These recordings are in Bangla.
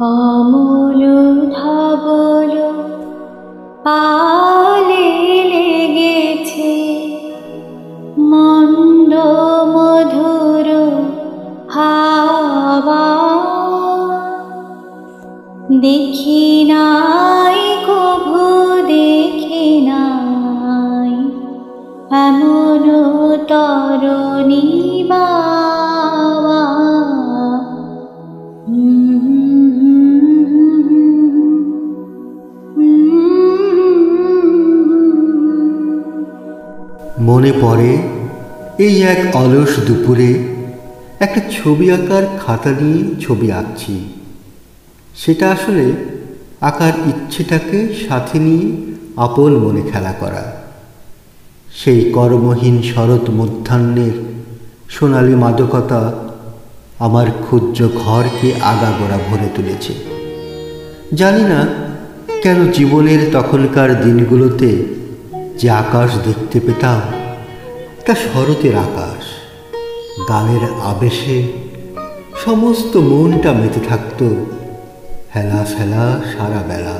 অমূল ধবল পালে লেগেছে মন্দ মধুর হাওয়া। দেখি নাই কভু দেখি নাই এমন তরণী বাওয়া। মনে পড়ে এই এক অলস দুপুরে একটা ছবি আঁকার খাতা নিয়ে ছবি আঁকছি। সেটা আসলে আঁকার ইচ্ছেটাকে সাথে নিয়ে আপন মনে খেলা করা। সেই কর্মহীন শরৎ মধ্যাহ্নের সোনালি মাদকতা আমার ক্ষুদ্র ঘরকে আগাগোড়া ভরে তুলেছে। জানি না কেন জীবনের তখনকার দিনগুলোতে যে আকাশ দেখতে পেতাম তা শরতের আকাশ। গানের আবেশে সমস্ত মনটা মেতে থাকত। হেলা ফেলা সারা বেলা,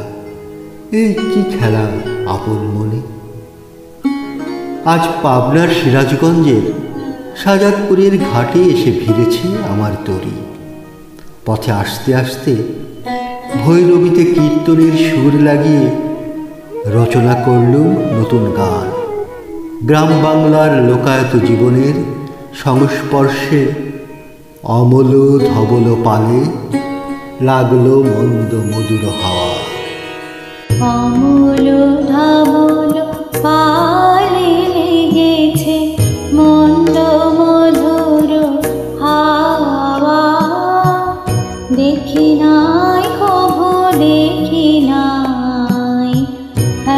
এই কি খেলা আপন মনে। আজ পাবনার সিরাজগঞ্জের শাহজাদপুরের ঘাটে এসে ভিড়েছে আমার তরী। পথে আসতে আসতে ভৈরবীতে কীর্তনের সুর লাগিয়ে রচনা করলুম নতুন গান। গ্রাম বাংলার লোকায়ত জীবনের সংস্পর্শে অমল ধবল পালে লাগলো মন্দ মধুর হাওয়া। অমূল ধবল পালে লেগেছে মন্দ মধুর হাওয়া। দেখি নাই কভু দেখি নাই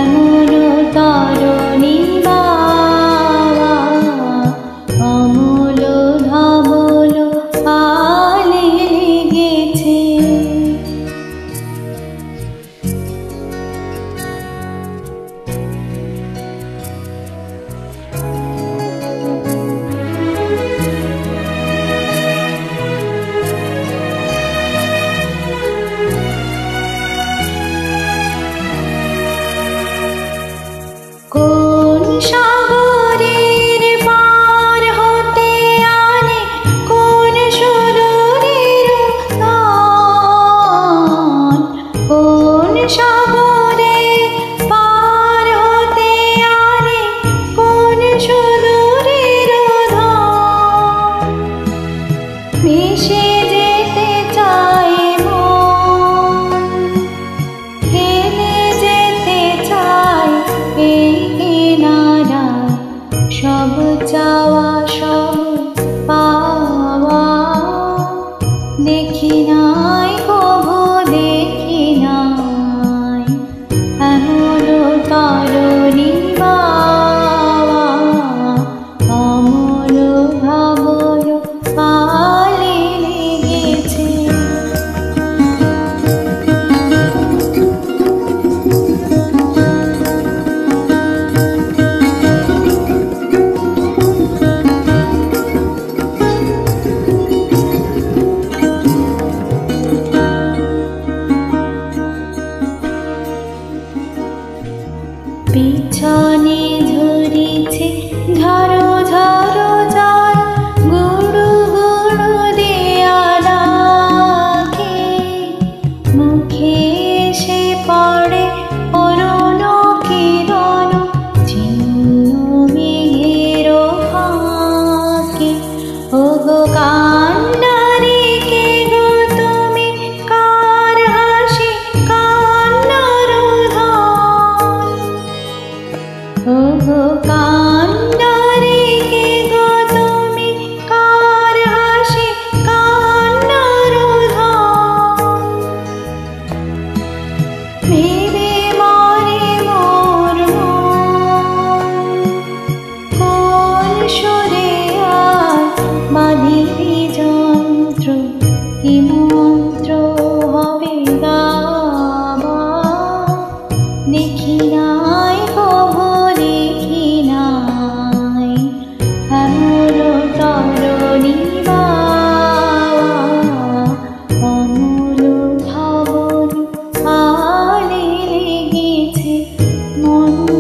এমন তরণী বাওয়া। অমূল ধবল পালে লেগেছে।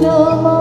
তোমার